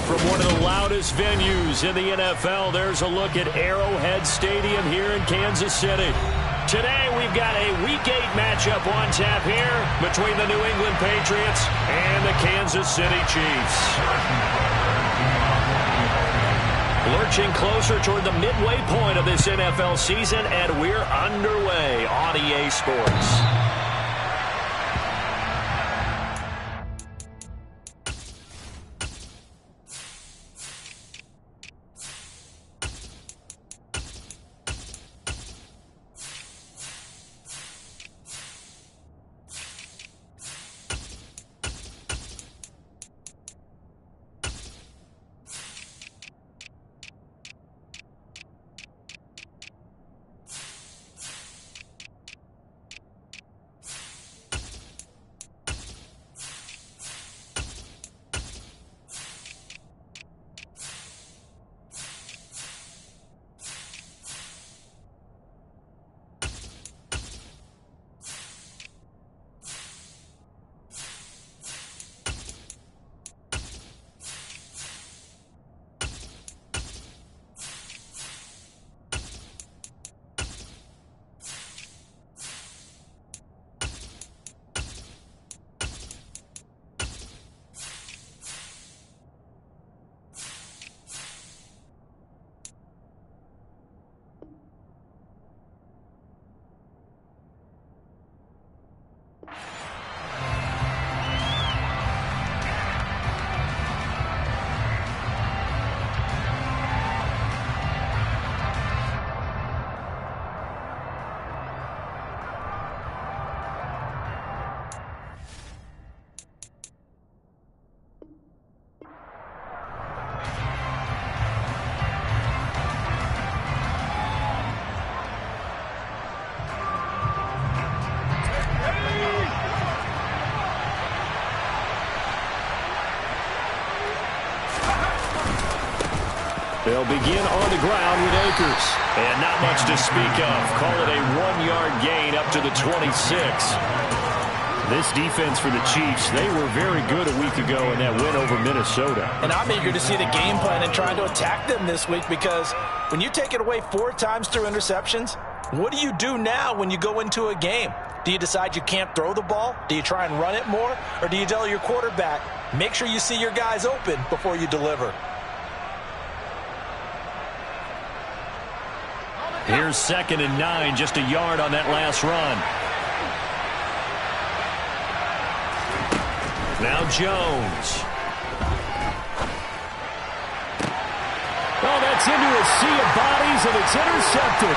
From one of the loudest venues in the NFL, there's a look at Arrowhead Stadium here in Kansas City. Today, we've got a Week 8 matchup on tap here between the New England Patriots and the Kansas City Chiefs. Lurching closer toward the midway point of this NFL season, and we're underway on EA Sports. They'll begin on the ground with Akers. And not much to speak of. Call it a 1-yard gain up to the 26. This defense for the Chiefs, they were very good a week ago in that win over Minnesota. And I'm eager to see the game plan and trying to attack them this week, because when you take it away 4 times through interceptions, what do you do now when you go into a game? Do you decide you can't throw the ball? Do you try and run it more? Or do you tell your quarterback, make sure you see your guys open before you deliver? Here's 2nd and 9, just a yard on that last run. Now Jones. Oh, that's into a sea of bodies, and it's intercepted.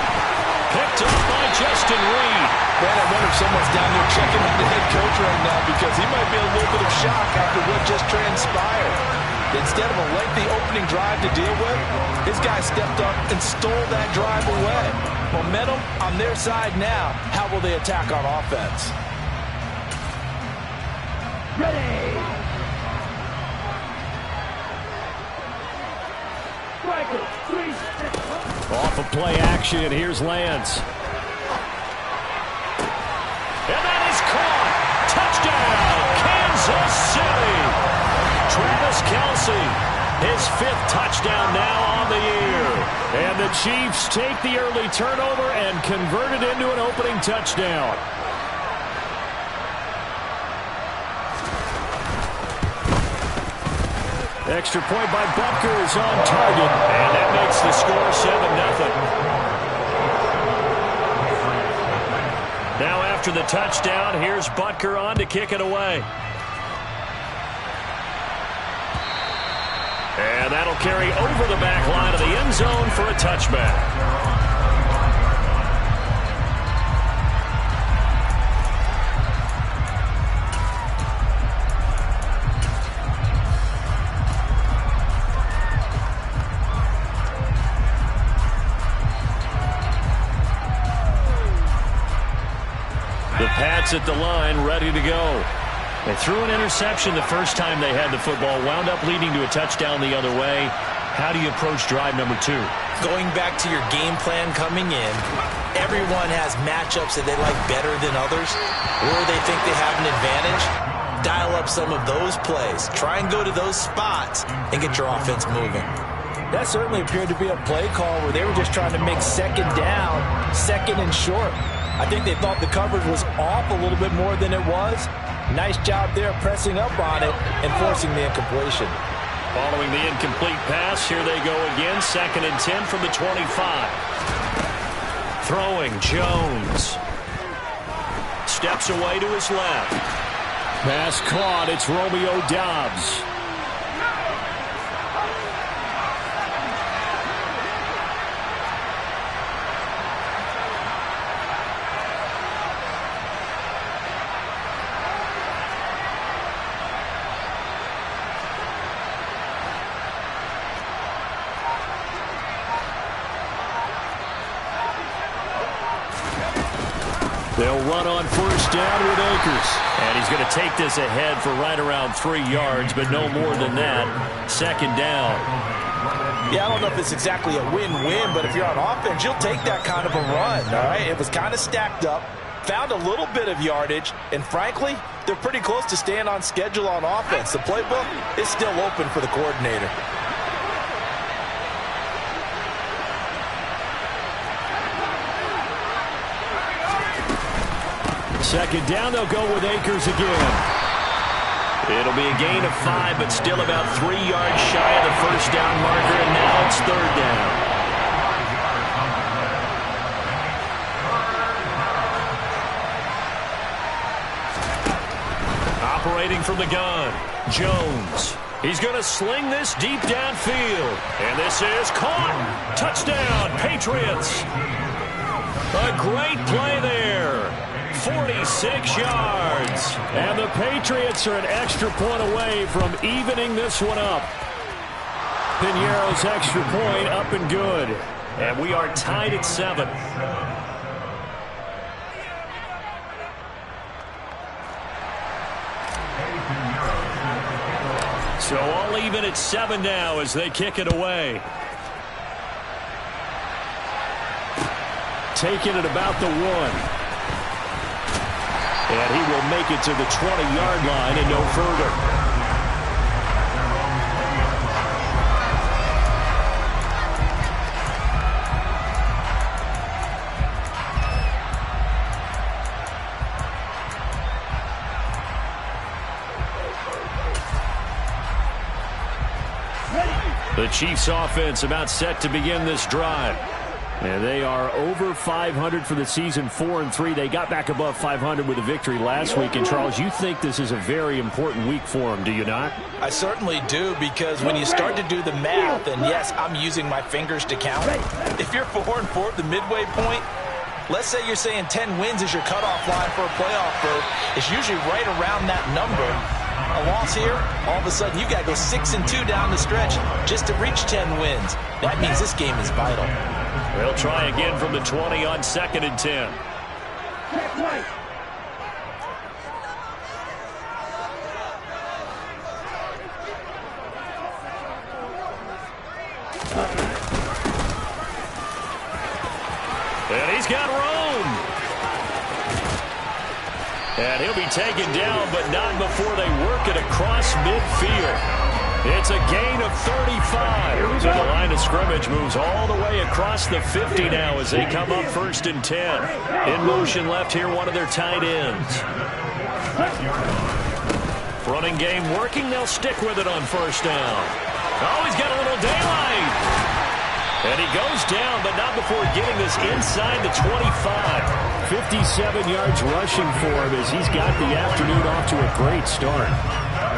Picked up by Justin Reed. Man, I wonder if someone's down there checking with the head coach right now, because he might be in a little bit of shock after what just transpired. Instead of a lengthy opening drive to deal with, his guy stepped up and stole that drive away. Momentum on their side now. How will they attack on offense? Ready. Off of play action, here's Lance. And that is caught. Touchdown, Kansas City. Travis Kelce, his 5th touchdown now on the year. And the Chiefs take the early turnover and convert it into an opening touchdown. Extra point by Butker is on target, and that makes the score 7-0. Now after the touchdown, here's Butker on to kick it away. And that'll carry over the back line of the end zone for a touchback. The Pats at the line, ready to go. They threw an interception the first time they had the football, wound up leading to a touchdown the other way. How do you approach drive number 2? Going back to your game plan coming in, everyone has matchups that they like better than others, or they think they have an advantage. dial up some of those plays. Try and go to those spots and get your offense moving. That certainly appeared to be a play call where they were just trying to make second down, second and short. I think they thought the coverage was off a little bit more than it was. Nice job there pressing up on it and forcing the incompletion. Following the incomplete pass, here they go again. 2nd and 10 from the 25. Throwing, Jones. Steps away to his left. Pass caught. It's Romeo Doubs. They'll run on 1st down with Akers. And he's going to take this ahead for right around 3 yards, but no more than that. 2nd down. Yeah, I don't know if it's exactly a win-win, but if you're on offense, you'll take that kind of a run, all right? It was kind of stacked up, found a little bit of yardage, and frankly, they're pretty close to staying on schedule on offense. The playbook is still open for the coordinator. 2nd down, they'll go with Akers again. It'll be a gain of 5, but still about 3 yards shy of the 1st down marker, and now it's 3rd down. Operating from the gun, Jones. He's going to sling this deep downfield. And this is caught. Touchdown, Patriots. A great play there. 46 yards. And the Patriots are an extra point away from evening this one up. Piñeiro's extra point up and good. And we are tied at 7. So all even at 7 now as they kick it away. Taking it about the 1. And he will make it to the 20-yard line and no further. The Chiefs offense about set to begin this drive. And they are over 500 for the season, 4-3. They got back above 500 with a victory last week. And, Charles, you think this is a very important week for them, do you not? I certainly do, because when you start to do the math, and yes, I'm using my fingers to count. If you're 4-4 at the midway point, let's say you're saying 10 wins is your cutoff line for a playoff berth. It's usually right around that number. A loss here, all of a sudden you got to go 6-2 down the stretch just to reach 10 wins. That means this game is vital. They'll try again from the 20 on 2nd and 10. And he's got room. And he'll be taken down, but not before they work it across midfield. It's a gain of 35. So the line of scrimmage moves all the way across the 50 now as they come up 1st and 10. In motion left here, one of their tight ends. Running game working. They'll stick with it on 1st down. Oh, he's got a little daylight. And he goes down, but not before getting this inside the 25. 57 yards rushing for him as he's got the afternoon off to a great start.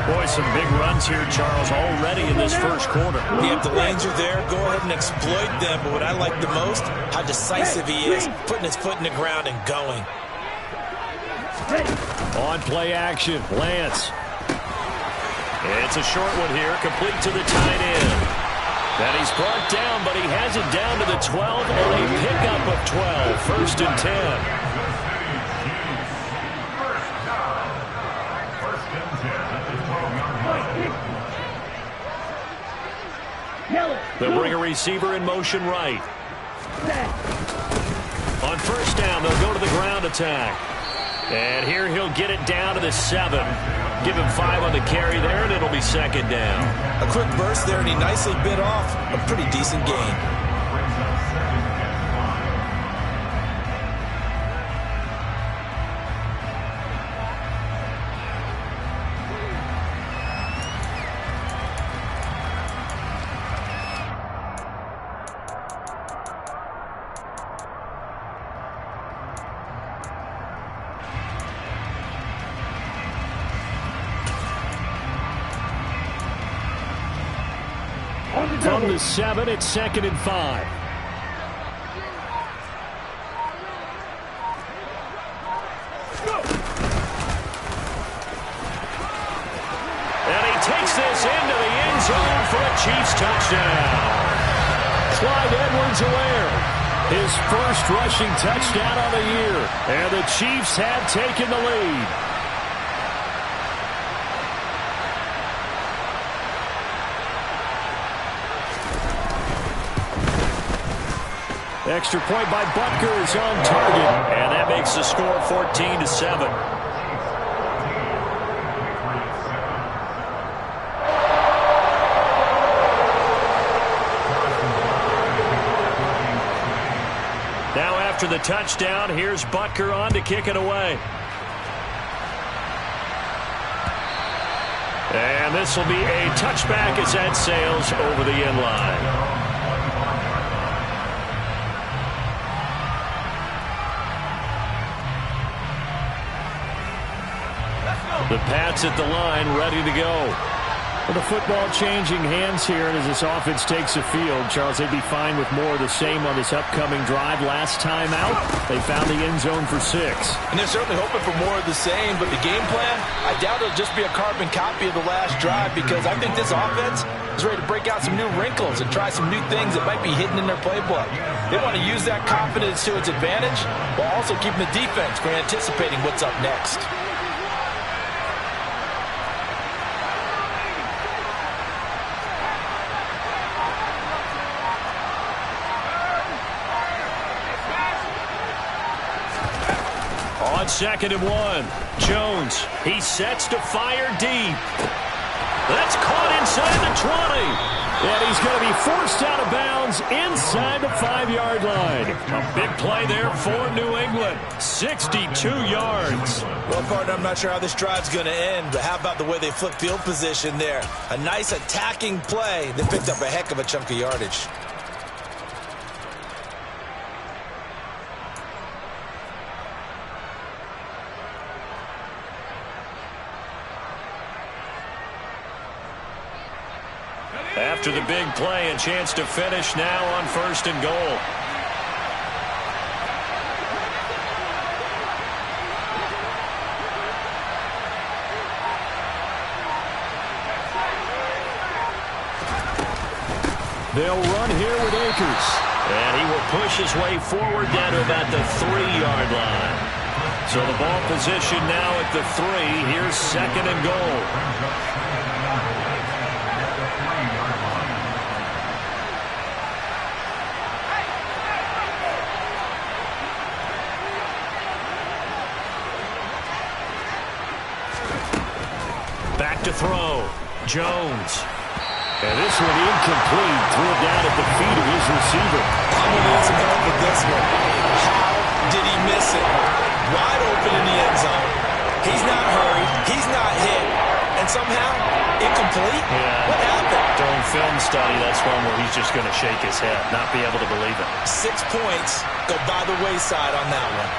Boy, some big runs here, Charles, already in this first quarter. Yeah, if the lanes are there, go ahead and exploit them. But what I like the most, how decisive he is, putting his foot in the ground and going. On play action, Lance. It's a short one here, complete to the tight end. And he's brought down, but he has it down to the 12 and a pickup of 12. 1st and 10. They'll bring a receiver in motion right. On 1st down, they'll go to the ground attack. And here he'll get it down to the 7. Give him 5 on the carry there, and it'll be second down. A quick burst there, and he nicely bit off a pretty decent gain. From the 7, it's 2nd and 5. And he takes this into the end zone for a Chiefs touchdown. Clyde Edwards-Helaire, his first rushing touchdown of the year. And the Chiefs have taken the lead. Extra point by Butker is on target, and that makes the score 14-7. Now after the touchdown, here's Butker on to kick it away. And this will be a touchback as that sails over the end line. The Pats at the line, ready to go. With the football changing hands here, and as this offense takes the field, Charles, they'd be fine with more of the same on this upcoming drive. Last time out, they found the end zone for 6. And they're certainly hoping for more of the same, but the game plan, I doubt it'll just be a carbon copy of the last drive, because I think this offense is ready to break out some new wrinkles and try some new things that might be hidden in their playbook. They want to use that confidence to its advantage, while also keeping the defense from anticipating what's up next. On 2nd and 1, Jones, he sets to fire deep. That's caught inside the 20. And he's going to be forced out of bounds inside the 5-yard line. A big play there for New England. 62 yards. Well, partner, I'm not sure how this drive's going to end, but how about the way they flipped field position there? A nice attacking play that picked up a heck of a chunk of yardage. After the big play, a chance to finish now on 1st and goal. They'll run here with Akers. And he will push his way forward down to about the 3-yard line. So the ball position now at the 3. Here's 2nd and goal. Back to throw. Jones. And this one incomplete. Threw it down at the feet of his receiver. I'm going to need some help with this one. How did he miss it? Wide open in the end zone. He's not hurried. He's not hit. And somehow, incomplete? Yeah. What happened? During film study, that's one where he's just going to shake his head, not be able to believe it. 6 points go by the wayside on that one.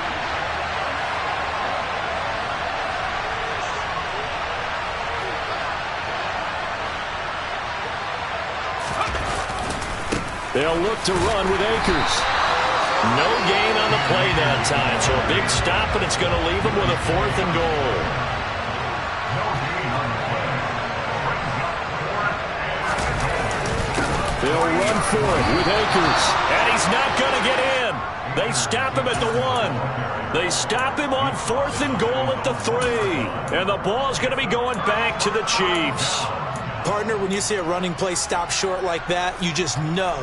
They'll look to run with Akers. No gain on the play that time, so a big stop, and it's going to leave them with a 4th and goal. They'll run for it with Akers, and he's not going to get in. They stop him at the 1. They stop him on 4th and goal at the 3. And the ball's going to be going back to the Chiefs. Partner, when you see a running play stop short like that, you just know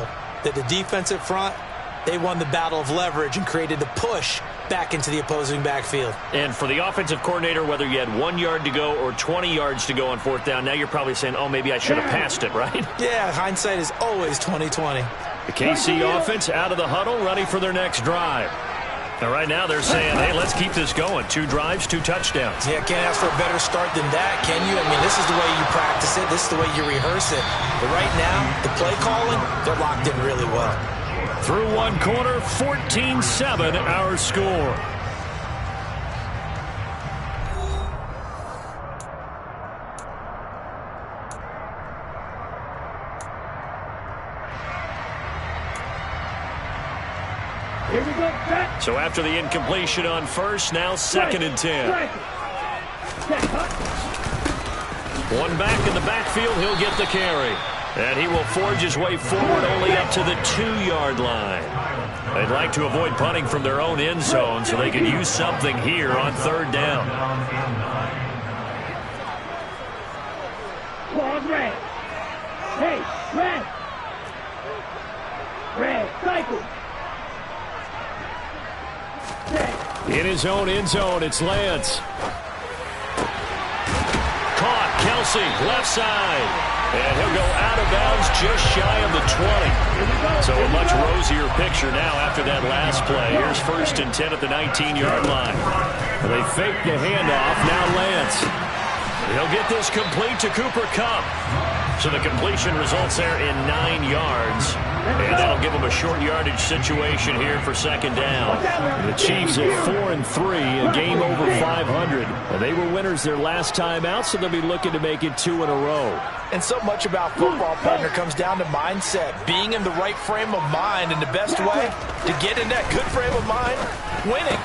that the defensive front, they won the battle of leverage and created a push back into the opposing backfield. And for the offensive coordinator, whether you had 1 yard to go or 20 yards to go on fourth down, now you're probably saying, oh, maybe I should have passed it, right? Yeah, hindsight is always 20/20. The KC offense out of the huddle, ready for their next drive. Now, right now, they're saying, hey, let's keep this going. 2 drives, 2 touchdowns. Yeah, can't ask for a better start than that, can you? I mean, this is the way you practice it. This is the way you rehearse it. But right now, the play calling, they're locked in really well. Through one quarter, 14-7 our score. Here we go. So after the incompletion on first, now 2nd and 10. One back in the backfield, he'll get the carry. And he will forge his way forward only up to the 2-yard line. They'd like to avoid punting from their own end zone so they can use something here on 3rd down. Claws red. Hey, red. Red, cycle. In his own end zone, it's Lance. Caught, Kelsey, left side. And he'll go out of bounds just shy of the 20. So a much rosier picture now after that last play. Here's 1st and 10 at the 19-yard line. They fake the handoff. Now Lance. He'll get this complete to Cooper Kupp. So the completion results there in 9 yards. And that'll give them a short yardage situation here for 2nd down. The Chiefs at 4-3, a game over 500. They were winners their last time out, so they'll be looking to make it 2 in a row. And so much about football, partner, comes down to mindset. Being in the right frame of mind, and the best way to get in that good frame of mind, winning.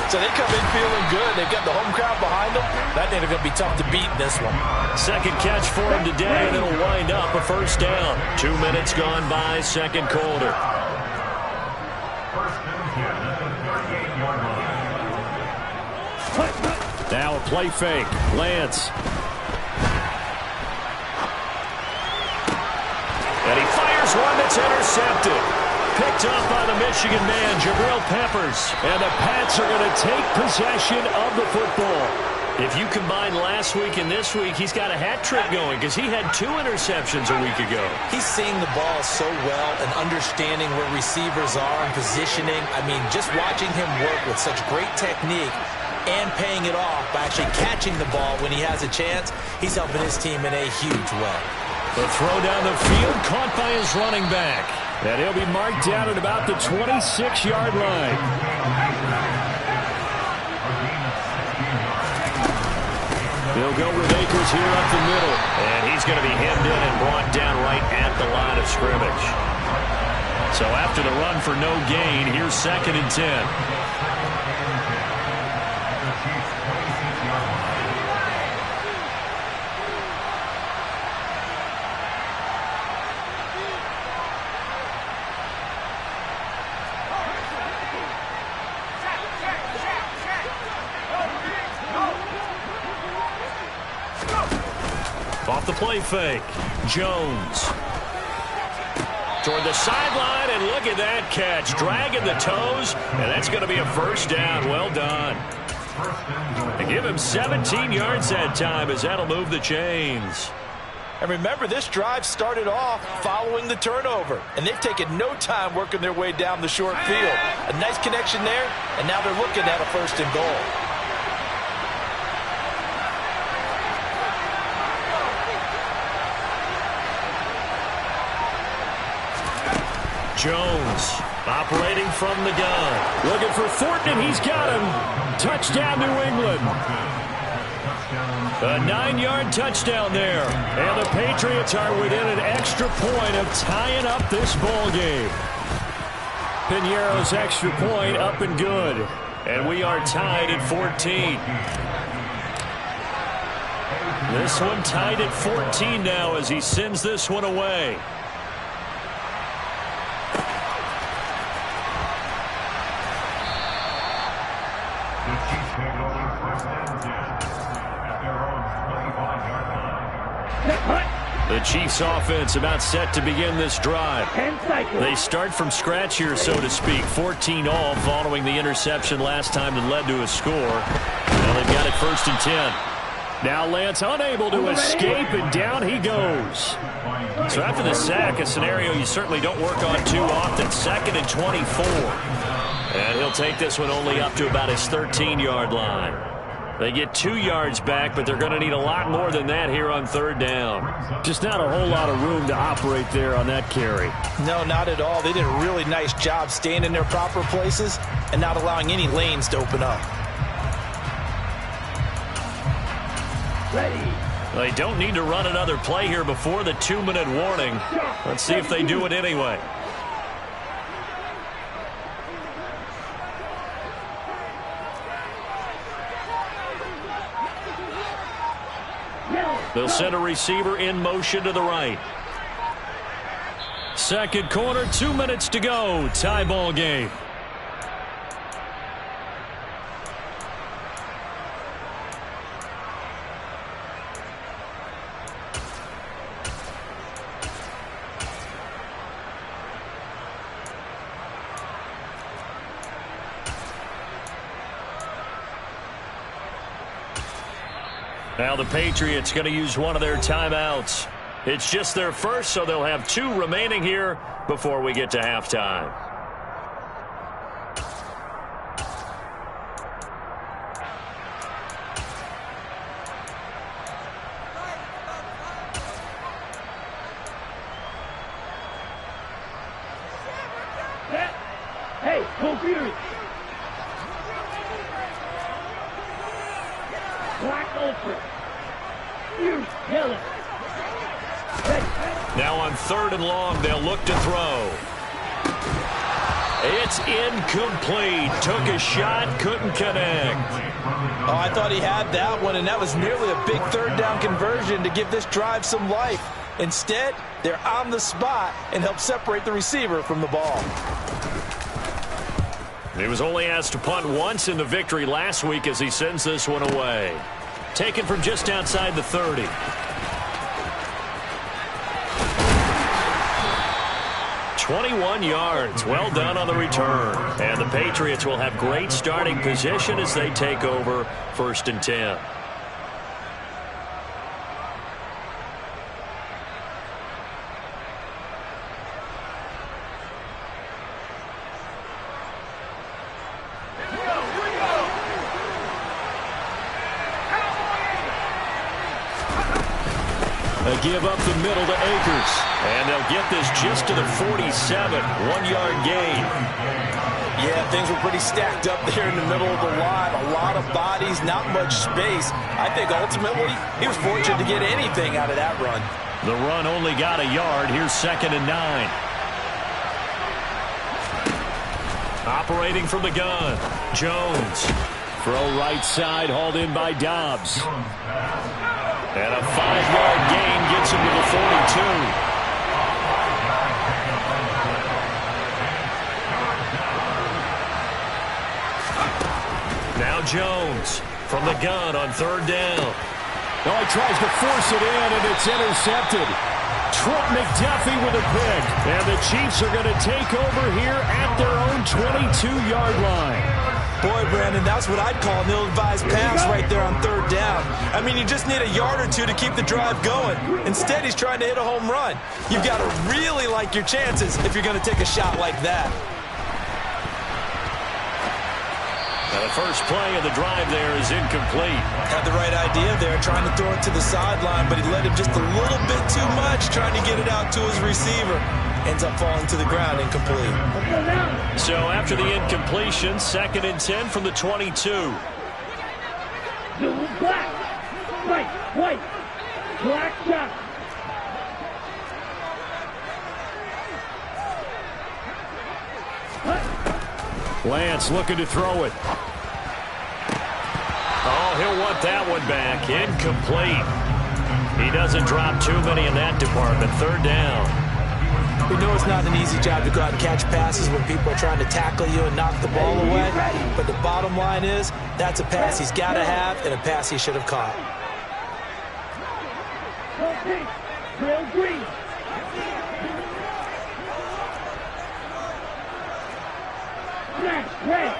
So they come in feeling good. They've got the home crowd behind them. I think they're going to be tough to beat in this one. 2nd catch for him today, and it'll wind up a 1st down. 2 minutes gone by, 2nd quarter. Now a play fake. Lance. And he fires one that's intercepted. Picked up by the Michigan man, Jabril Peppers. And the Pats are going to take possession of the football. If you combine last week and this week, he's got a hat trick going because he had 2 interceptions a week ago. He's seeing the ball so well and understanding where receivers are and positioning. I mean, just watching him work with such great technique and paying it off by actually catching the ball when he has a chance, he's helping his team in a huge way. The throw down the field, caught by his running back. And he'll be marked down at about the 26-yard line. They'll go with Akers here up the middle. And he's going to be hemmed in and brought down right at the line of scrimmage. So after the run for no gain, here's 2nd and 10. Off the play fake, Jones. Toward the sideline, and look at that catch. Dragging the toes, and that's going to be a 1st down. Well done. They give him 17 yards that time as that'll move the chains. And remember, this drive started off following the turnover, and they've taken no time working their way down the short field. A nice connection there, and now they're looking at a 1st and goal. Jones operating from the gun. Looking for Thornton, and he's got him. Touchdown, New England. A 9-yard touchdown there. And the Patriots are within an extra point of tying up this ball game. Piñeiro's extra point up and good. And we are tied at 14. This one tied at 14 now as he sends this one away. The The Chiefs offense about set to begin this drive. They start from scratch here, so to speak. 14 all following the interception last time that led to a score. Now they've got it 1st and 10. Now Lance unable to escape, and down he goes. So after the sack, a scenario you certainly don't work on too often. 2nd and 24. And he'll take this one only up to about his 13-yard line. They get 2 yards back, but they're going to need a lot more than that here on 3rd down. Just not a whole lot of room to operate there on that carry. No, not at all. They did a really nice job staying in their proper places and not allowing any lanes to open up. Ready. They don't need to run another play here before the 2-minute warning. Let's see if they do it anyway. They'll send a receiver in motion to the right. 2nd quarter, 2 minutes to go. Tie ball game. Now the Patriots going to use one of their timeouts. It's just their first, so they'll have 2 remaining here before we get to halftime. Hey, go Fury. Black Ultra. Fury, yellow. Now on 3rd and long, they'll look to throw. It's incomplete. Took a shot, couldn't connect. Oh, I thought he had that one, and that was nearly a big 3rd down conversion to give this drive some life. Instead, they're on the spot and help separate the receiver from the ball. He was only asked to punt once in the victory last week as he sends this one away. Taken from just outside the 30. "21 yards. Well done on the return. And the Patriots will have great starting position as they take over 1st and 10. They give up the middle to Akers. And they'll get this just to the 47. 1-yard gain. Yeah, things were pretty stacked up there in the middle of the line. A lot of bodies, not much space. I think ultimately he was fortunate to get anything out of that run. The run only got a yard. Here's 2nd and 9. Operating from the gun. Jones. Throw right side, hauled in by Dobbs. And a 5-yard gain gets him to the 42. Now Jones from the gun on 3rd down. Oh, he tries to force it in, and it's intercepted. Trent McDuffie with a pick. And the Chiefs are going to take over here at their own 22-yard line. Boy, Brandon, that's what I'd call an ill-advised pass right there on 3rd down. I mean, you just need a yard or 2 to keep the drive going. Instead, he's trying to hit a home run. You've got to really like your chances if you're going to take a shot like that. Now the first play of the drive there is incomplete. Had the right idea there, trying to throw it to the sideline, but he let him just a little bit too much, trying to get it out to his receiver. Ends up falling to the ground, incomplete. So after the incompletion, 2nd and 10 from the 22. Blue, black, white, white, black shot. Lance looking to throw it. Oh, he'll want that one back. Incomplete. He doesn't drop too many in that department. 3rd down. We know it's not an easy job to go out and catch passes when people are trying to tackle you and knock the ball away. But the bottom line is, that's a pass he's got to have and a pass he should have caught. Trail green. Flash red.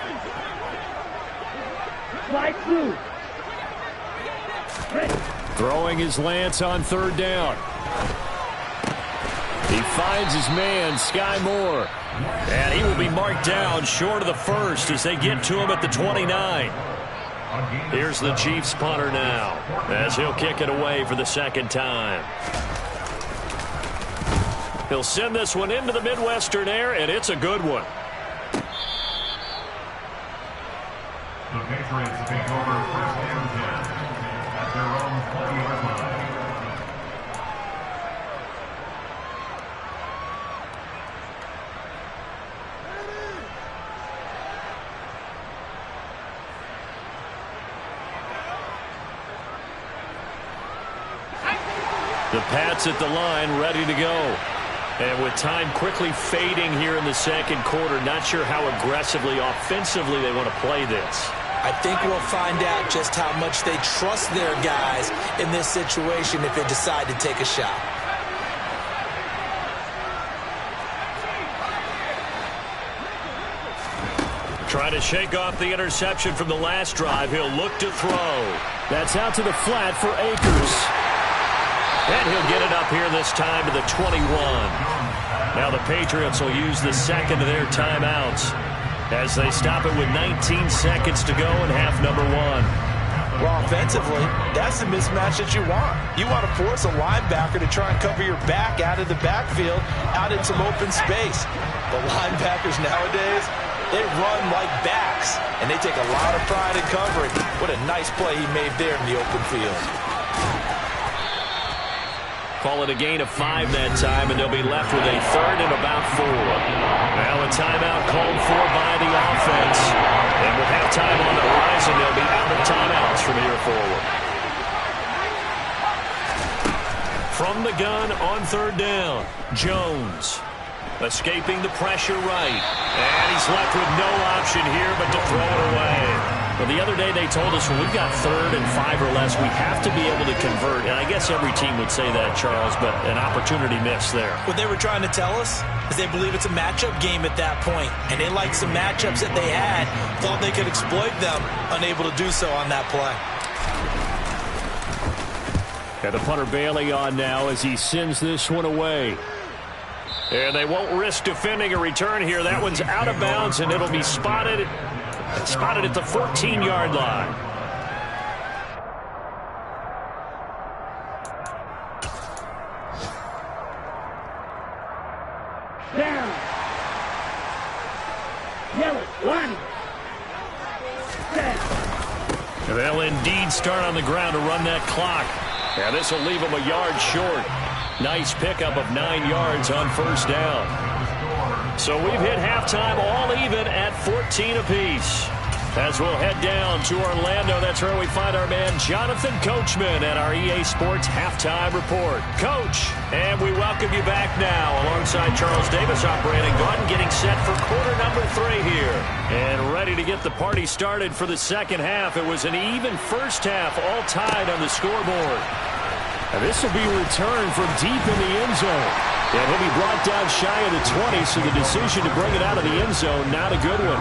Slide through. Red. Throwing his lance on third down. He finds his man, Sky Moore. And he will be marked down short of the first as they get to him at the 29. Here's the Chiefs punter now as he'll kick it away for the second time. He'll send this one into the Midwestern air, and it's a good one. The Patriots take over first and 10 at their own 20-yard line. The Pats at the line, ready to go. And with time quickly fading here in the second quarter, not sure how aggressively, offensively they want to play this. I think we'll find out just how much they trust their guys in this situation if they decide to take a shot. Trying to shake off the interception from the last drive. He'll look to throw. That's out to the flat for Akers. And he'll get it up here this time to the 21. Now the Patriots will use the second of their timeouts as they stop it with 19 seconds to go in half number one. Well, offensively, that's the mismatch that you want. You want to force a linebacker to try and cover your back out of the backfield, out in some open space. The linebackers nowadays, they run like backs, and they take a lot of pride in covering. What a nice play he made there in the open field. Call it a gain of 5 that time, and they'll be left with a third and about 4. Now a timeout called for by the offense. And with halftime on the horizon, they'll be out of timeouts from here forward. From the gun on third down, Jones. Escaping the pressure right. And he's left with no option here but to throw it away. Well, the other day they told us when we've got third and 5 or less, we have to be able to convert. And I guess every team would say that, Charles, but an opportunity missed there. What they were trying to tell us is they believe it's a matchup game at that point. And they liked some matchups that they had, thought they could exploit them, unable to do so on that play. And the punter Bailey on now as he sends this one away. And they won't risk defending a return here. That one's out of bounds, and it'll be spotted at the 14-yard line. Down. Yellow. One. Set. They'll indeed start on the ground to run that clock. And this will leave them a yard short. Nice pickup of 9 yards on first down. So we've hit halftime all even at 14 apiece. As we'll head down to Orlando, that's where we find our man Jonathan Coachman at our EA Sports Halftime Report. Coach, and we welcome you back now alongside Charles Davis, our Brandon Gaudin, getting set for quarter number 3 here. And ready to get the party started for the second half. It was an even first half, all tied on the scoreboard. And this will be returned from deep in the end zone. And he'll be brought down shy of the 20, so the decision to bring it out of the end zone, not a good one.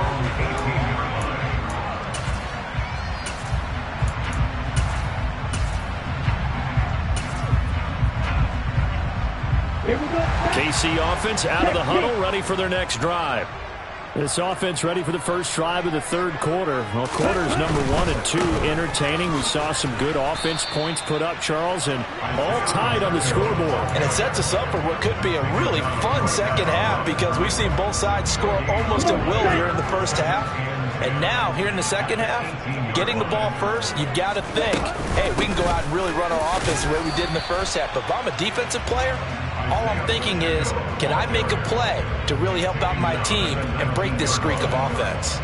KC offense out of the huddle, ready for their next drive. This offense ready for the first drive of the third quarter. Well, quarters number 1 and 2 entertaining. We saw some good offense points put up, Charles, and all tied on the scoreboard. And it sets us up for what could be a really fun second half because we've seen both sides score almost at will here in the first half. And now, here in the second half, getting the ball first, you've got to think, hey, we can go out and really run our offense the way we did in the first half. But if I'm a defensive player, all I'm thinking is, can I make a play to really help out my team and break this streak of offense?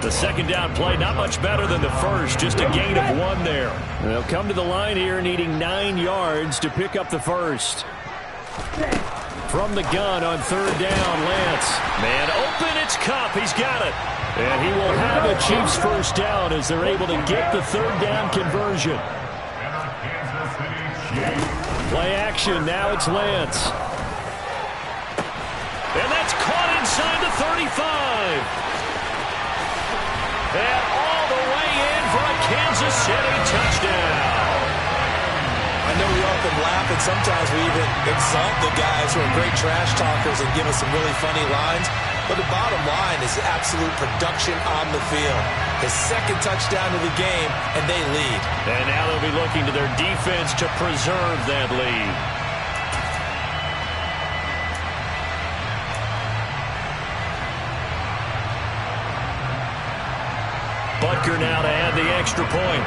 The second down play, not much better than the first, just a gain of 1 there. They'll come to the line here needing 9 yards to pick up the first. From the gun on third down, Lance. Man open, it's Kupp. He's got it. And he will have a Chiefs first down as they're able to get the third down conversion. Play action. Now it's Lance. And that's caught inside the 35. And all the way in for a Kansas City touchdown. I know we often laugh, and sometimes we even exalt the guys who are great trash talkers and give us some really funny lines. But the bottom line is absolute production on the field. His second touchdown of the game, and they lead. And now they'll be looking to their defense to preserve that lead. Butker now to add the extra point.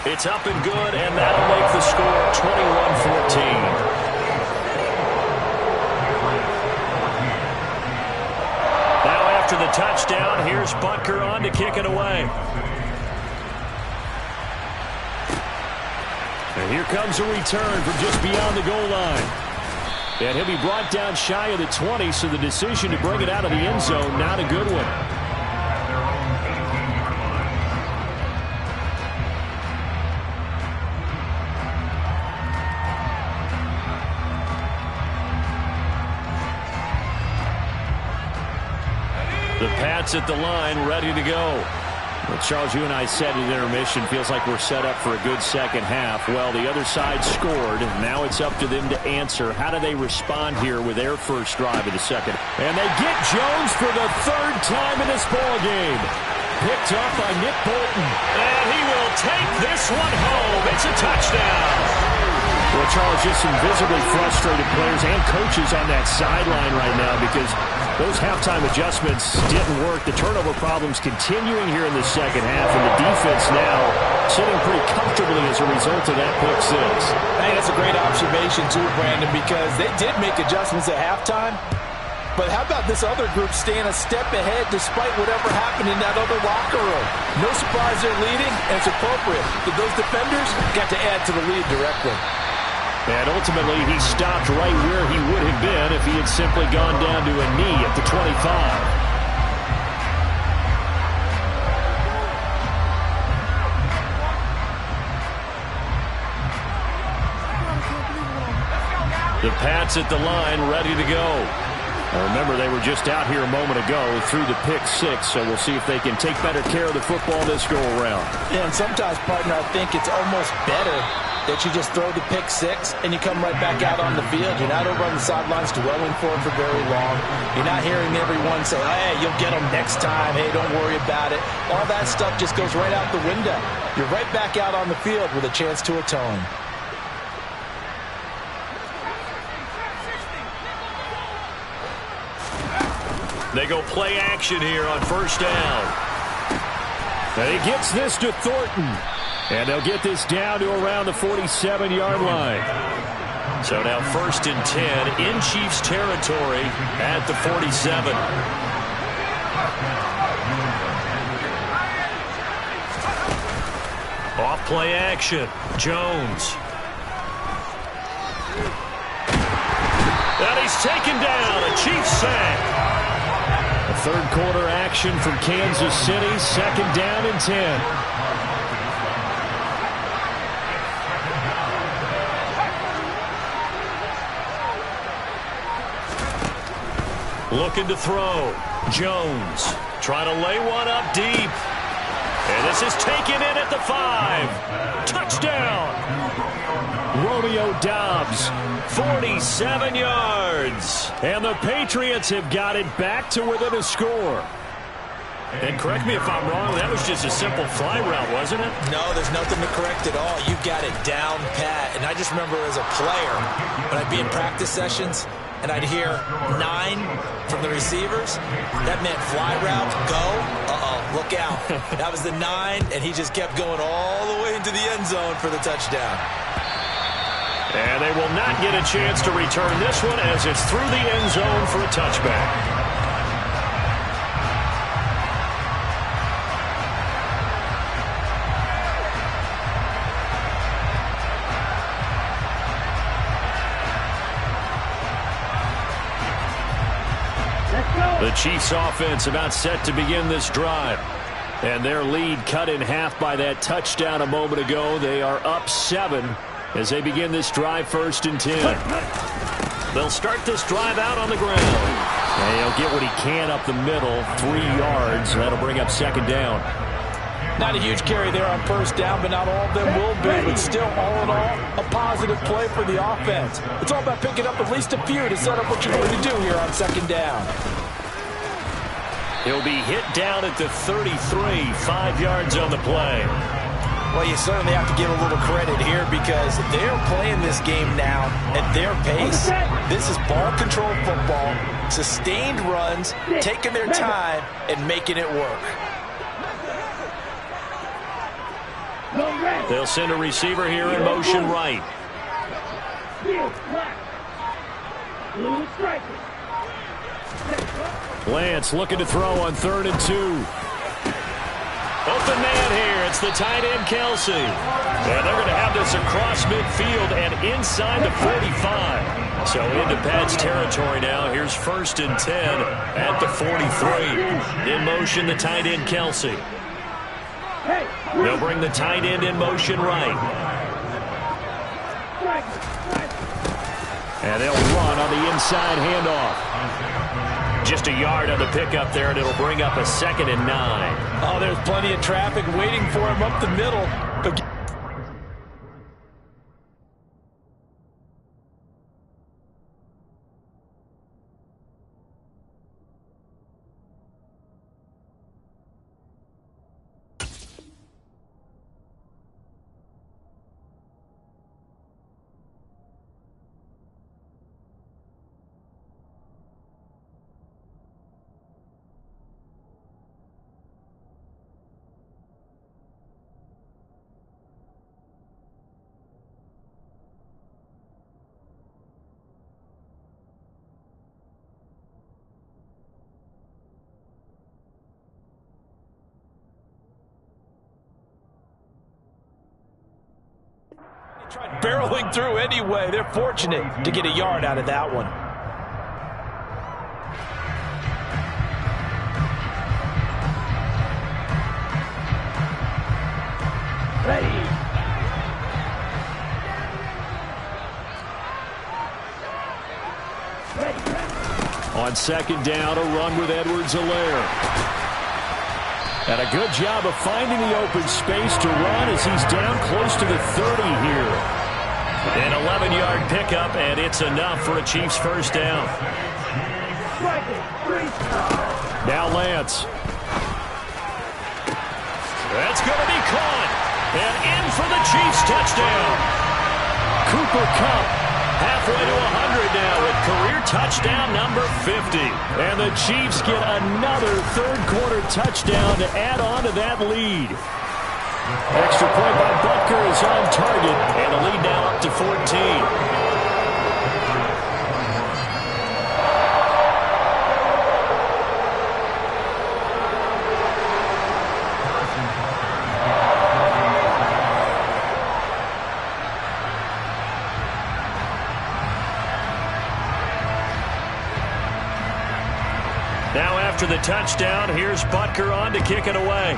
It's up and good, and that'll make the score 21-14. Now after the touchdown, here's Butker on to kick it away. And here comes a return from just beyond the goal line. And he'll be brought down shy of the 20, so the decision to bring it out of the end zone, not a good one. The Pats at the line, ready to go. Well, Charles, you and I said in intermission, feels like we're set up for a good second half. Well, the other side scored. Now it's up to them to answer. How do they respond here with their first drive of the second? And they get Jones for the third time in this ballgame. Picked up by Nick Bolton. And he will take this one home. It's a touchdown. Well, Charles, just some visibly frustrated players and coaches on that sideline right now because those halftime adjustments didn't work. The turnover problems continuing here in the second half, and the defense now sitting pretty comfortably as a result of that pick six. Hey, that's a great observation too, Brandon, because they did make adjustments at halftime. But how about this other group staying a step ahead despite whatever happened in that other locker room? No surprise they're leading, and it's appropriate. Those defenders got to add to the lead directly. And ultimately, he stopped right where he would have been if he had simply gone down to a knee at the 25. The Pats at the line, ready to go. Now remember, they were just out here a moment ago through the pick six, so we'll see if they can take better care of the football this go-around. Yeah, and sometimes, partner, I think it's almost better that you just throw the pick six and you come right back out on the field. You're not over on the sidelines dwelling for it for very long. You're not hearing everyone say, hey, you'll get them next time. Hey, don't worry about it. All that stuff just goes right out the window. You're right back out on the field with a chance to atone. They go play action here on first down. And he gets this to Thornton. And they'll get this down to around the 47-yard line. So now 1st and 10 in Chiefs territory at the 47. Off play action. Jones. And he's taken down. A Chiefs sack. A third quarter action from Kansas City. 2nd down and 10. Looking to throw. Jones trying to lay one up deep. And this is taken in at the 5. Touchdown. Romeo Doubs, 47 yards. And the Patriots have got it back to within a score. And correct me if I'm wrong, that was just a simple fly route, wasn't it? No, there's nothing to correct at all. You got it down pat. And I just remember as a player, when I'd be in practice sessions, and I'd hear 9 from the receivers, that meant fly route, go, look out. That was the 9, and he just kept going all the way into the end zone for the touchdown. And they will not get a chance to return this one as it's through the end zone for a touchback. The Chiefs offense about set to begin this drive. And their lead cut in half by that touchdown a moment ago. They are up 7 as they begin this drive, 1st and 10. They'll start this drive out on the ground. And he'll get what he can up the middle, 3 yards. That'll bring up 2nd down. Not a huge carry there on 1st down, but not all of them will be. But still, all in all, a positive play for the offense. It's all about picking up at least a few to set up what you're going to do here on 2nd down. He'll be hit down at the 33, 5 yards on the play. Well, you certainly have to give a little credit here because they're playing this game now at their pace. This is ball control football, sustained runs, taking their time, and making it work. They'll send a receiver here in motion right. Lance looking to throw on 3rd and 2. Open man here. It's the tight end, Kelce. And they're going to have this across midfield and inside the 45. So into Pat's territory now. Here's 1st and 10 at the 43. In motion, the tight end, Kelce. They'll bring the tight end in motion right. And they'll run on the inside handoff. Just a yard on the pickup there, and it'll bring up a 2nd and 9. Oh, there's plenty of traffic waiting for him up the middle. But tried barreling through anyway. They're fortunate to get a yard out of that one. Ready. On 2nd down, a run with Edwards-Helaire. And a good job of finding the open space to run as he's down close to the 30 here. An 11-yard pickup, and it's enough for a Chiefs 1st down. Now Lance. That's going to be caught. And in for the Chiefs touchdown. Cooper Kupp halfway to 100 now with career touchdown number 50. And the Chiefs get another 3rd quarter touchdown to add on to that lead. Extra point by Butker is on target, and the lead now up to 14. Now after the touchdown, here's Butker on to kick it away.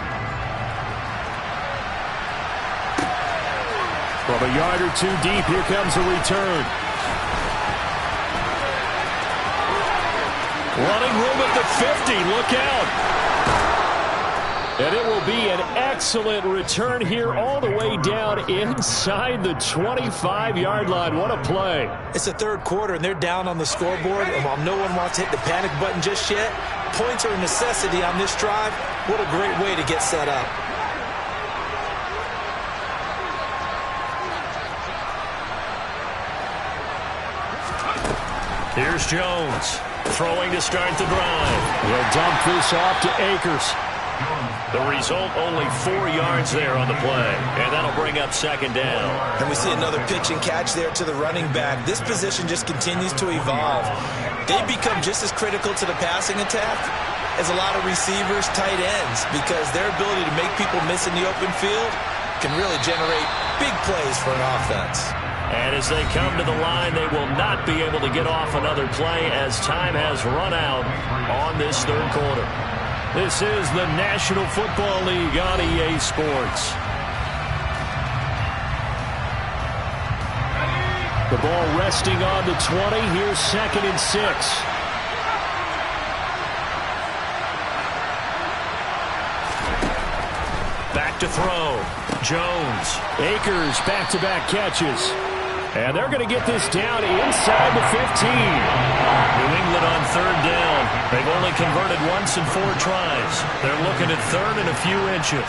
From a yard or 2 deep, here comes a return. Running room at the 50, look out. And it will be an excellent return here all the way down inside the 25-yard line. What a play. It's the 3rd quarter, and they're down on the scoreboard. And while no one wants to hit the panic button just yet, points are a necessity on this drive. What a great way to get set up. Here's Jones throwing to start the drive. He'll dump this off to Akers. The result, only 4 yards there on the play. And that'll bring up 2nd down. And we see another pitch and catch there to the running back. This position just continues to evolve. They become just as critical to the passing attack as a lot of receivers, tight ends, because their ability to make people miss in the open field can really generate big plays for an offense. And as they come to the line, they will not be able to get off another play as time has run out on this 3rd quarter. This is the National Football League on EA Sports. The ball resting on the 20. Here's 2nd and 6. Back to throw. Jones. Akers back-to-back catches. And they're going to get this down inside the 15. New England on 3rd down. They've only converted once in 4 tries. They're looking at 3rd and a few inches.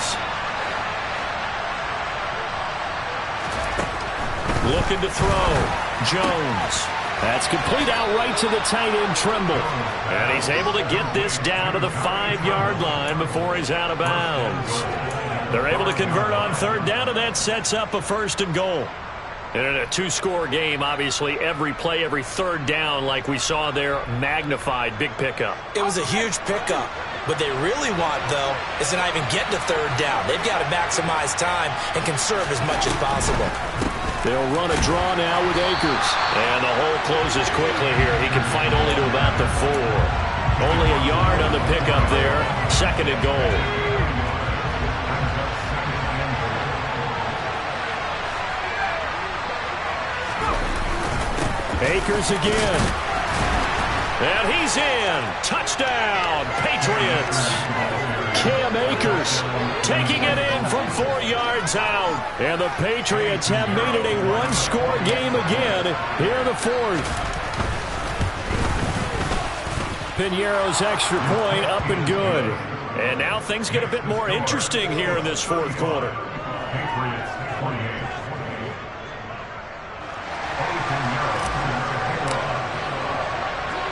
Looking to throw. Jones. That's complete outright to the tight end, Trimble. And he's able to get this down to the 5-yard line before he's out of bounds. They're able to convert on 3rd down, and that sets up a 1st and goal. And in a 2-score game, obviously, every play, every 3rd down, like we saw there, magnified. Big pickup. It was a huge pickup. What they really want, though, is to not even get to 3rd down. They've got to maximize time and conserve as much as possible. They'll run a draw now with Akers. And the hole closes quickly here. He can fight only to about the 4. Only a yard on the pickup there. 2nd and goal. Akers again. And he's in. Touchdown, Patriots. Cam Akers taking it in from 4 yards out. And the Patriots have made it a 1-score game again here in the 4th. Piñeiro's extra point up and good. And now things get a bit more interesting here in this 4th quarter. Patriots 28.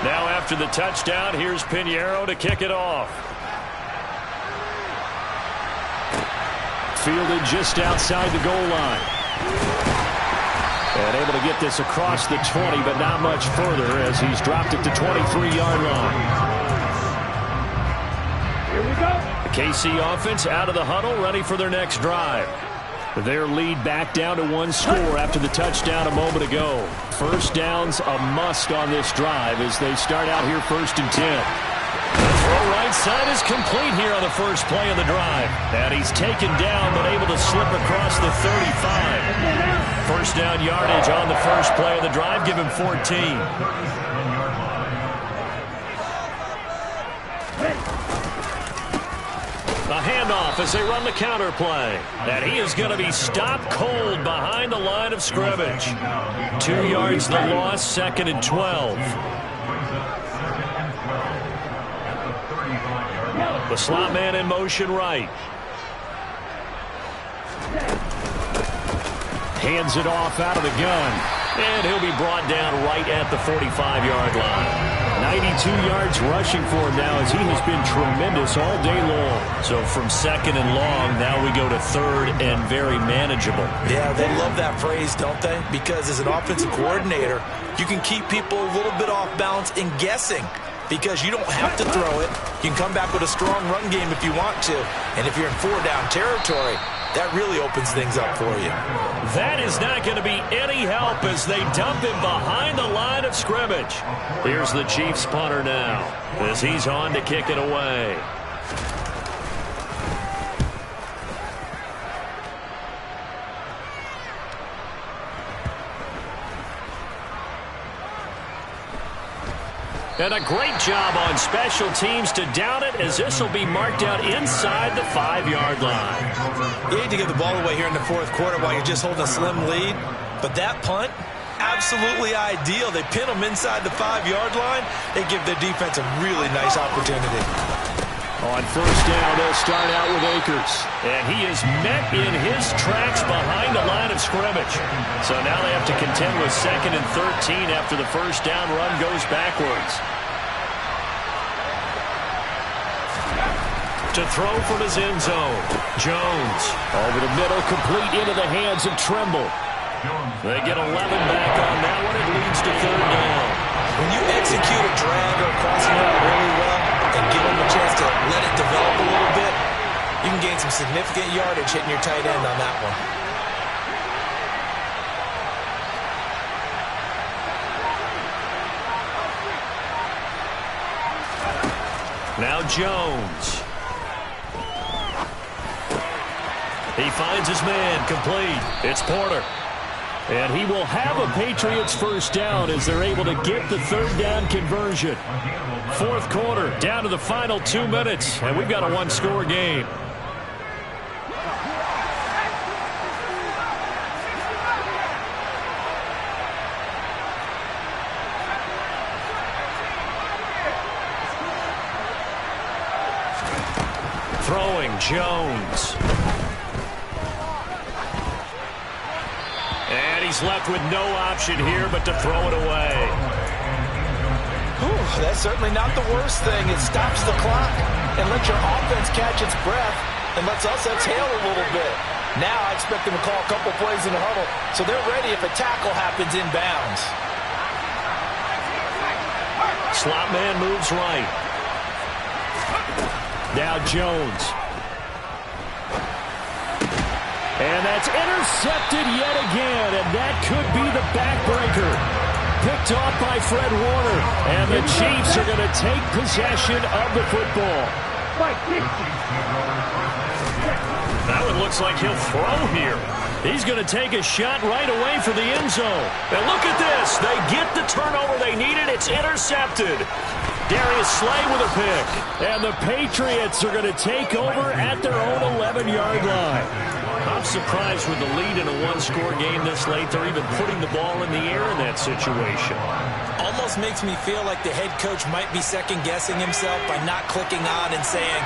Now after the touchdown, here's Piñeiro to kick it off. Fielded just outside the goal line. And able to get this across the 20, but not much further as he's dropped it to 23-yard line. Here we go. The KC offense out of the huddle, ready for their next drive. Their lead back down to 1 score after the touchdown a moment ago. 1st down's a must on this drive as they start out here 1st and 10. The throw right side is complete here on the first play of the drive. And he's taken down but able to slip across the 35. 1st down yardage on the first play of the drive. Give him 14. A handoff as they run the counter play. And he is going to be stopped cold behind the line of scrimmage. 2 yards the loss, 2nd and 12. The slot man in motion right. Hands it off out of the gun. And he'll be brought down right at the 45-yard line. 92 yards rushing for him now as he has been tremendous all day long. So from 2nd and long, now we go to 3rd and very manageable. Yeah, they love that phrase, don't they? Because as an offensive coordinator, you can keep people a little bit off balance and guessing. Because you don't have to throw it. You can come back with a strong run game if you want to. And if you're in 4-down territory, that really opens things up for you. That is not going to be any help as they dump him behind the line of scrimmage. Here's the Chiefs punter now as he's on to kick it away. And a great job on special teams to down it as this will be marked out inside the 5-yard line. You hate to give the ball away here in the 4th quarter while you're just holding a slim lead. But that punt, absolutely ideal. They pin them inside the 5-yard line. They give their defense a really nice opportunity. On 1st down, they'll start out with Akers. And he is met in his tracks behind the line of scrimmage. So now they have to contend with 2nd and 13 after the 1st down run goes backwards. To throw from his end zone. Jones over the middle, complete into the hands of Trimble. They get 11 back on that one. It leads to 3rd down. When you execute a drag or a crossing route really well and give them a chance to let it develop a little bit, you can gain some significant yardage hitting your tight end on that one. Now Jones. He finds his man, complete. It's Porter. And he will have a Patriots first down as they're able to get the third down conversion. Fourth quarter, down to the final 2 minutes, and we've got a one-score game. Throwing, Jones. And he's left with no option here but to throw it away. Whew, that's certainly not the worst thing. It stops the clock and lets your offense catch its breath and lets us exhale a little bit. Now I expect them to call a couple plays in the huddle so they're ready if a tackle happens inbounds. Slot man moves right. Now Jones. And that's intercepted yet again, and that could be the backbreaker. Picked off by Fred Warner, and the Chiefs are going to take possession of the football. That one looks like he'll throw here. He's going to take a shot right away for the end zone. And look at this. They get the turnover they needed. It's intercepted. Darius Slay with a pick. And the Patriots are going to take over at their own 11-yard line. I'm surprised with the lead in a one-score game this late. They're even putting the ball in the air in that situation. Almost makes me feel like the head coach might be second-guessing himself by not clicking on and saying,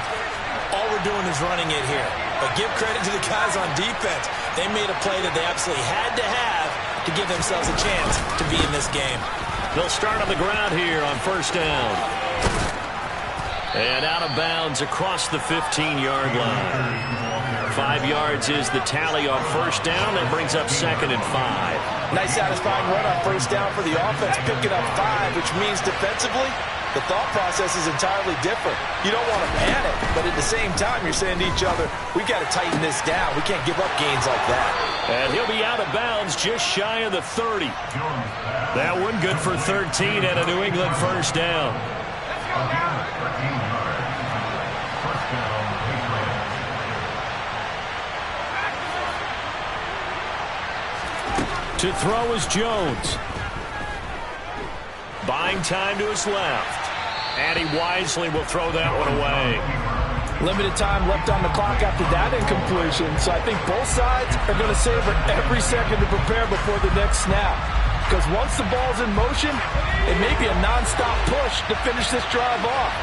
all we're doing is running it here. But give credit to the guys on defense. They made a play that they absolutely had to have to give themselves a chance to be in this game. They'll start on the ground here on first down. And out of bounds across the 15-yard line. 5 yards is the tally on first down. That brings up 2nd and 5. Nice satisfying run on first down for the offense, picking up 5, which means defensively, the thought process is entirely different. You don't want to panic, but at the same time, you're saying to each other, we've got to tighten this down. We can't give up gains like that. And he'll be out of bounds just shy of the 30. That one good for 13 and a New England first down. To throw is Jones. Buying time to his left. And he wisely will throw that one away. Limited time left on the clock after that incompletion, so I think both sides are going to savor every second to prepare before the next snap. Because once the ball's in motion, it may be a non-stop push to finish this drive off.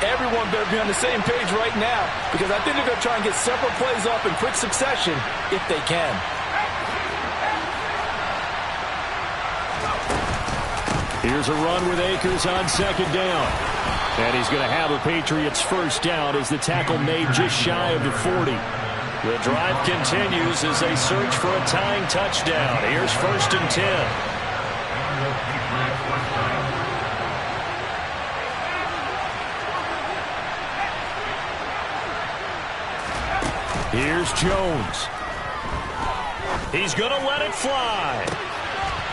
Everyone better be on the same page right now, because I think they're going to try and get several plays off in quick succession if they can. Here's a run with Akers on second down. And he's going to have a Patriots first down as the tackle made just shy of the 40. The drive continues as they search for a tying touchdown. Here's 1st and 10. Here's Jones. He's going to let it fly.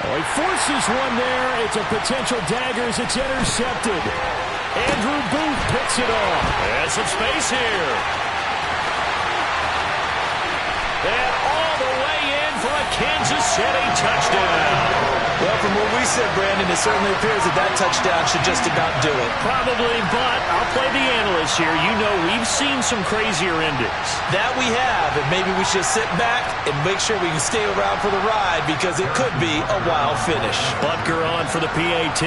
Oh, he forces one there. It's a potential dagger as it's intercepted. Andrew Booth picks it off. There's some space here. And all the way in for a Kansas City touchdown. Well, from what we said, Brandon, it certainly appears that that touchdown should just about do it. Probably, but I'll play the analyst here. You know we've seen some crazier endings. That we have, and maybe we should sit back and make sure we can stay around for the ride because it could be a wild finish. Butker on for the PAT.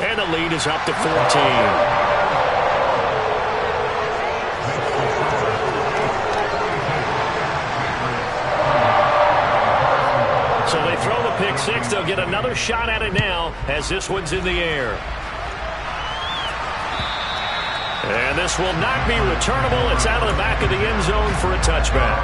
And the lead is up to 14. So they throw the pick six. They'll get another shot at it now as this one's in the air. And this will not be returnable. It's out of the back of the end zone for a touchback.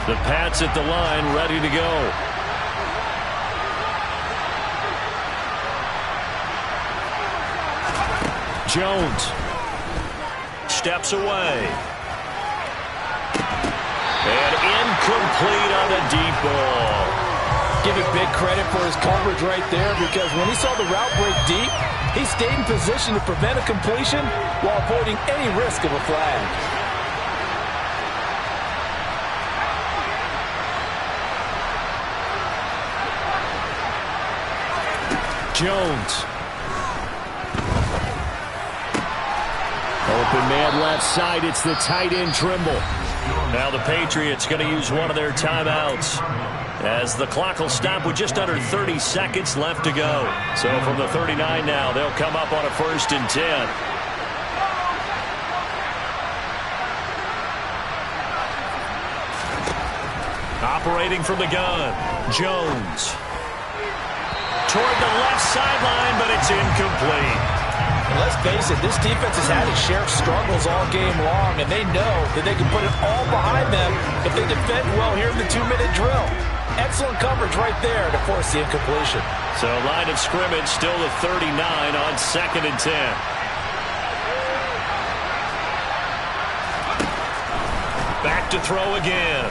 The Pats at the line, ready to go. Jones steps away. And incomplete on the deep ball. Give it big credit for his coverage right there, because when he saw the route break deep, he stayed in position to prevent a completion while avoiding any risk of a flag. Jones. Open man left side. It's the tight end Trimble. Now the Patriots going to use one of their timeouts, as the clock will stop with just under 30 seconds left to go. So from the 39 now, they'll come up on a 1st and 10. Operating from the gun, Jones. Toward the left sideline, but it's incomplete. Let's face it, this defense has had its share of struggles all game long, and they know that they can put it all behind them if they defend well here in the 2-minute drill. Excellent coverage right there to force the incompletion. So line of scrimmage still the 39 on 2nd and 10. Back to throw again.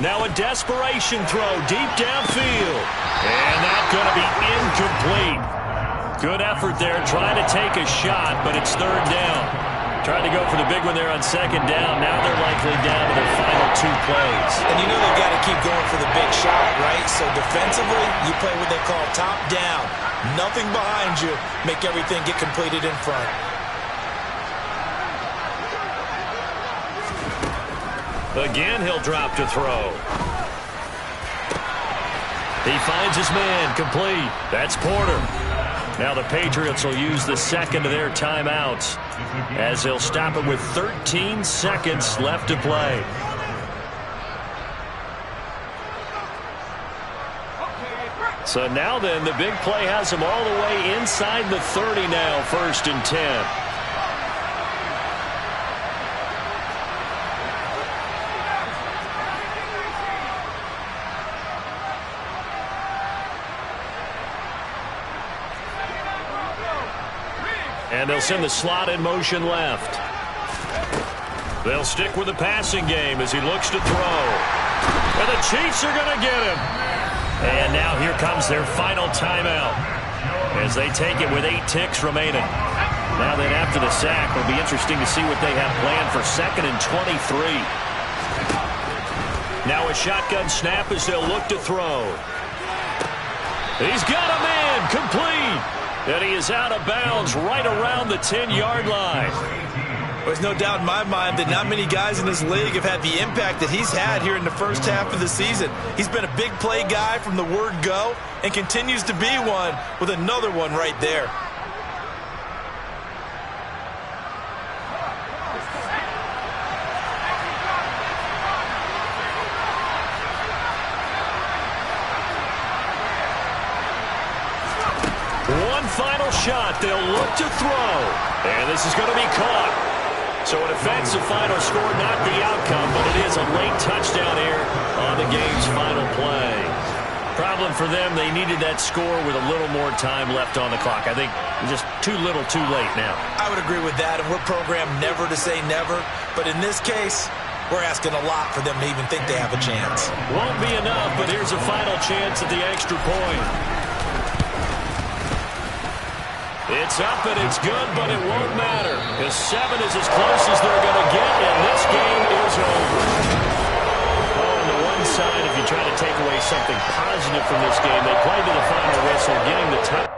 Now a desperation throw deep downfield. And that's going to be incomplete. Good effort there, trying to take a shot, but it's 3rd down. Tried to go for the big one there on 2nd down. Now they're likely down to their final 2 plays. And you know they've got to keep going for the big shot, right? So defensively, you play what they call top down. Nothing behind you. Make everything get completed in front. Again, he'll drop to throw. He finds his man, complete. That's Porter. Now the Patriots will use the 2nd of their timeouts, as they'll stop it with 13 seconds left to play. So now then, the big play has them all the way inside the 30 now, 1st and 10. And they'll send the slot in motion left. They'll stick with the passing game as he looks to throw. And the Chiefs are going to get him. And now here comes their final timeout, as they take it with 8 ticks remaining. Now then, after the sack, it'll be interesting to see what they have planned for 2nd and 23. Now a shotgun snap as they'll look to throw. He's got a man, complete. And he is out of bounds right around the 10-yard line. There's no doubt in my mind that not many guys in this league have had the impact that he's had here in the first half of the season. He's been a big play guy from the word go and continues to be one with another one right there. Final shot, they'll look to throw. And this is going to be caught. So an offensive final score, not the outcome, but it is a late touchdown here on the game's final play. Problem for them, they needed that score with a little more time left on the clock. I think just too little, too late now. I would agree with that, and we're programmed never to say never. But in this case, we're asking a lot for them to even think they have a chance. Won't be enough, but here's a final chance at the extra point. It's up and it's good, but it won't matter, because 7 is as close as they're going to get, and this game is over. Well, on the one side, if you try to take away something positive from this game, they played to the final whistle, getting the touch.